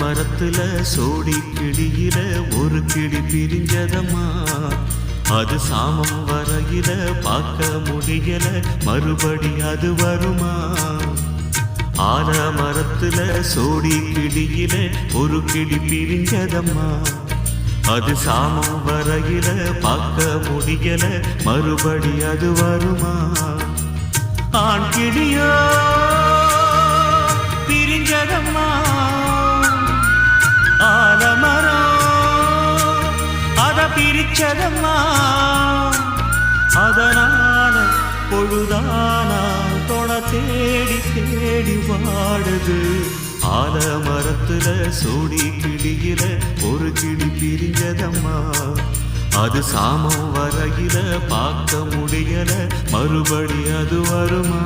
மரத்துல சோடி கிளியில ஒரு கிளி பிரிஞ்சதம்மா. அது சாமம் வரையில பார்க்க முடியல, மறுபடி அது வருமா? ஆல மரத்துல சோடி கிளியில ஒரு கிளி பிரிஞ்சதம்மா. அது சாமம் வரையில பார்க்க முடியல, மறுபடி அது வருமா? ஆண் கிளியோ பிரிஞ்சதம்மா. ஆலமரம் அத பிரிச்சதம்மா. அதனால பொழுதானா தொண தேடி தேடி வாடுது. ஆலமரத்துல சோடி கிளியில ஒரு கிளி பிரிஞ்சதம்மா. அது சாமம் வரையில பார்க்க முடியல, மறுபடி அது வருமா?